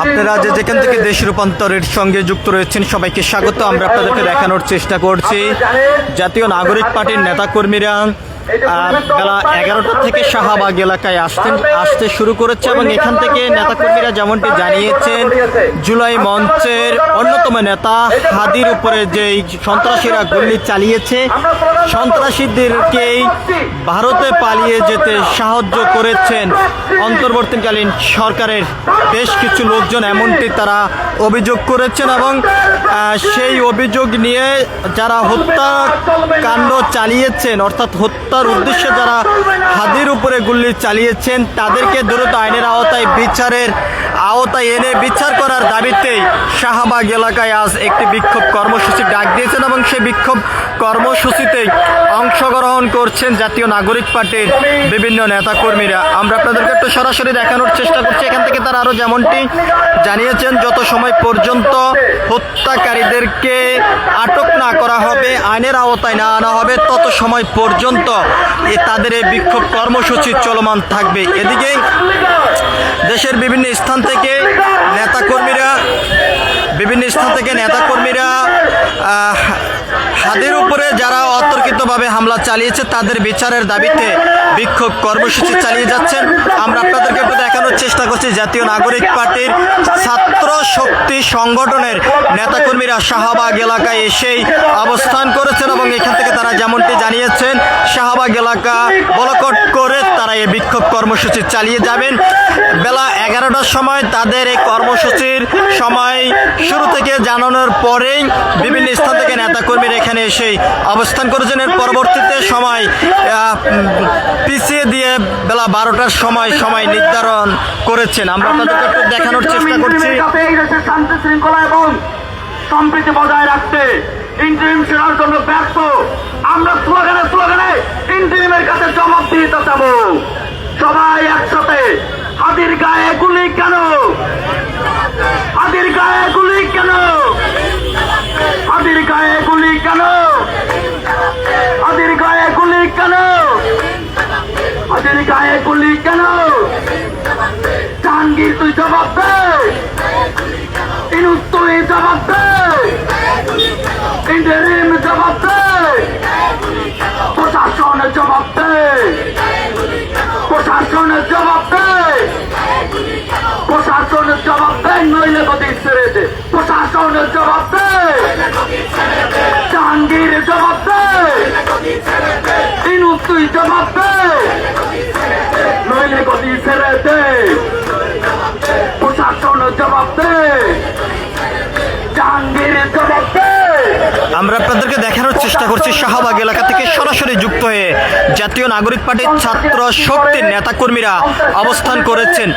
আপনারা যেখান থেকে দেশ রূপান্তরের সঙ্গে যুক্ত রয়েছেন সবাইকে স্বাগত। আমরা আপনাদেরকে দেখানোর চেষ্টা করছি জাতীয় নাগরিক পার্টির নেতাকর্মীরা বেলা 11টা থেকে শাহবাগ এলাকায় আসতে শুরু করেছে এবং এখান থেকে নেতাকর্মীরা যেমনটি জানিয়েছেন জুলাই মঞ্চের অন্যতম নেতা হাদির উপরে যে সন্ত্রাসীরা গুলি চালিয়েছে, সন্ত্রাসীদেরকেই ভারতে পালিয়ে যেতে সাহায্য করেছেন অন্তর্বর্তীকালীন সরকারের বেশ কিছু লোকজন, এমনটি তারা অভিযোগ করেছেন এবং সেই অভিযোগ নিয়ে যারা হত্যাকাণ্ড চালিয়েছেন অর্থাৎ হত্যার উদ্দেশ্যে যারা হাদির উপরে গুলি চালিয়েছেন তাদেরকে দ্রুত আইনের বিচারের আওতায় এনে বিচার করার দাবিতেই শাহবাগ এলাকায় আজ একটি বিক্ষোভ কর্মসূচি ডাক দিয়েছেন এবং সেই বিক্ষোভ কর্মসূচিতেই অংশগ্রহণ করছেন জাতীয় নাগরিক পার্টির বিভিন্ন নেতাকর্মীরা। আমরা আপনাদেরকে একটু সরাসরি দেখানোর চেষ্টা করছি। এখান থেকে তারা আরও যেমনটি জানিয়েছেন যত সময় পর্যন্ত হত্যাকারীদেরকে আটক না করা হবে, আইনের আওতায় না আনা হবে, তত সময় পর্যন্ত তাদের এই বিক্ষোভ কর্মসূচি চলমান থাকবে। এদিকে দেশের বিভিন্ন স্থান থেকে নেতাকর্মীরা হাদির উপরে যারা অতর্কিতভাবে হামলা চালিয়েছে তাদের বিচারের দাবিতে বিক্ষোভ কর্মসূচি চালিয়ে যাচ্ছেন। আমরা আপনাদেরকে একটু দেখানোর চেষ্টা করছি জাতীয় নাগরিক পার্টির ছাত্র শক্তি সংগঠনের নেতাকর্মীরা শাহবাগ এলাকায় এসেই অবস্থান করেছেন এবং এখান থেকে তারা যেমনটি জানিয়েছেন শাহবাগ এলাকা বলকট করে তারা এই বিক্ষোভ কর্মসূচি চালিয়ে যাবেন। বেলা 11টার সময় তাদের এই কর্মসূচির সময় শুরু থেকে জানানোর পরেই বিভিন্ন স্থান থেকে নেতাকর্মীরা এখানে এসে অবস্থান করেছেন। এর পরবর্তীতে সময় পিছিয়ে দিয়ে বেলা 12টার সময় নির্ধারণ করেছেন। আমরা আপনাদেরকে একটু দেখানোর চেষ্টা করছি। শান্তি শৃঙ্খলা এবং সম্প্রীতি বজায় রাখতে ইন্টারিম সেনার জন্য ব্যর্থ আমরা স্লোগানে ইন্টারিমের কাছে জবাবদিহিতা চাব। সবাই একসাথে হাদির গায়ে গুলি কেন, হাদির গায়ে গুলি কেন, হাদির গায়ে গুলি কেন, হাদির গায়ে গুলি কেন, হাদির গায়ে গুলি কেন। জাহাঙ্গীর তুই জবাব দে, ইনুস তুই জবাব দে, ইন্টারিম জবাব দে, প্রশাসন জবাব দে, প্রশাসন জবাব দে, প্রশাসন জবাব দে, নইলে গতি ছেড়ে দে, প্রশাসন জবাব দে, জাহাঙ্গীর জবাব দে, ইনুস তুই জবাব দে, নইলে গতি ছেড়ে দে, প্রশাসন জবাব দে, জাহাঙ্গীর জবাব দে। আমরা আপনাদেরকে দেখানোর চেষ্টা করছি শাহবাগ এলাকা থেকে সরাসরি যুক্ত হয়ে জাতীয় নাগরিক পার্টির ছাত্র শক্তির নেতাকর্মীরা অবস্থান করেছেন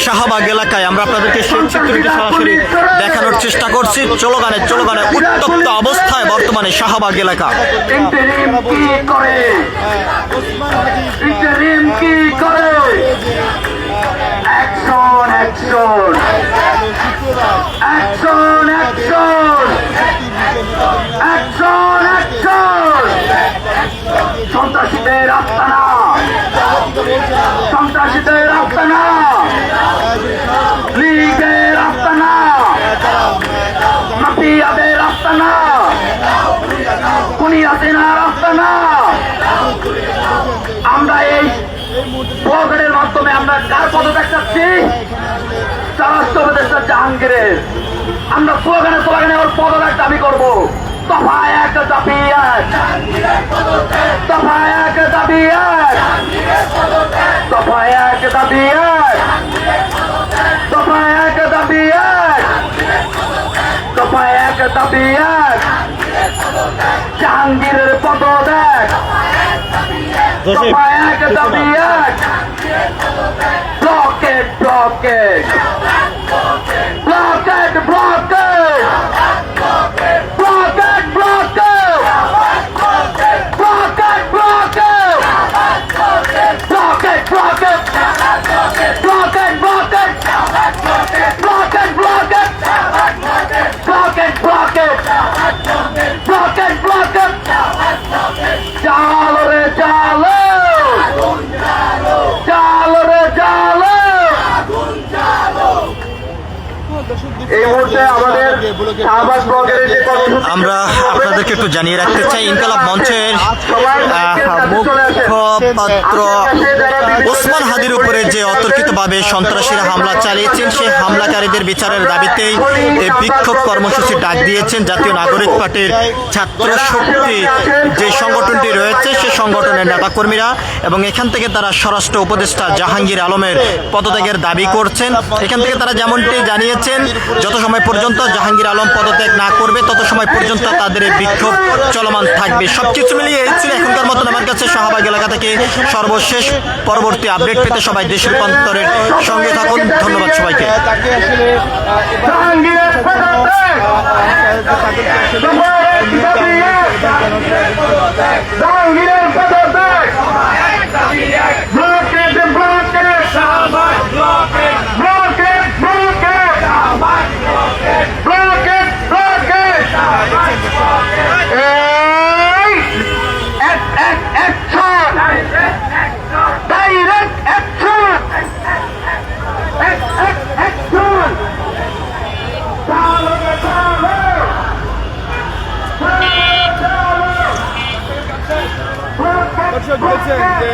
শাহবাগ এলাকায়। আমরা আপনাদেরকে সেই চিত্রটি সরাসরি দেখানোর চেষ্টা করছি। চলগানে উত্তপ্ত অবস্থায় বর্তমানে শাহবাগ এলাকা। Action action action action action action সন্ত্রাসীদের আস্তানা, সন্ত্রাসীদের আস্তানা, লীগের আস্তানা, মাফিয়াদের আস্তানা, খুনি হাসিনার আস্তানা। আমরা এই স্লোগানের মাধ্যমে আমরা কার পদত্যাগ চাচ্ছি? স্বরাষ্ট্র উপদেষ্টা জাহাঙ্গীরের। আমরা স্লোগানে ওর পদত্যাগ দাবি করবো। দফা এক দাবি এক, দফা এক দাবি এক, দফা এক দাবি এক, দফা এক দাবি এক, দফা এক দাবি এক, জাহাঙ্গীরের পদত্যাগ, দফা এক দাবি এক, blockade blockade blockade blockade blockade blockade blockade blockade blockade blockade blockade blockade blockade blockade blockade blockade blockade blockade চালো রে চালো, চালো রে চালো। এই মুহূর্তে আমাদের শাহবাগ ব্লকের যে কর্মসূচি আমরা আপনাদেরকে একটু জানিয়ে রাখতে চাই, ইনকালাব মঞ্চের মুখপাত্র ওসমান হাদির উপরে যে অতর্কিতভাবে সন্ত্রাসীরা হামলা চালিয়েছেন, সেই হামলাকারীদের বিচারের দাবিতেই এই বিক্ষোভ কর্মসূচি ডাক দিয়েছেন জাতীয় নাগরিক পার্টির ছাত্র শক্তি যে সংগঠনটি রয়েছে, সে সংগঠনের নেতাকর্মীরা। এবং এখান থেকে তারা স্বরাষ্ট্র উপদেষ্টা জাহাঙ্গীর আলমের পদত্যাগের দাবি করছেন। এখান থেকে তারা যেমনটি জানিয়েছেন, যত সময় পর্যন্ত জাহাঙ্গীর আলম পদত্যাগ না করবে তত সময় পর্যন্ত তাদের এই বিক্ষোভ চলমান থাকবে। সবকিছু মিলিয়ে এই ছিল এখনকার মতন আমার কাছে শাহবাগ এলাকা থেকে সর্বশেষ। পরবর্তী আপডেট পেতে সবাই দেশ রূপান্তরের সঙ্গে থাকুন। ধন্যবাদ সবাইকে। জাহাঙ্গীরের পদত্যাগ! জাহাঙ্গীরের পদত্যাগ! Blockade blockade blockade blockade blockade blockade এই অ্যাকশন ডাইরেক্ট অ্যাকশন অ্যাকশন দর্শক বলছেন যে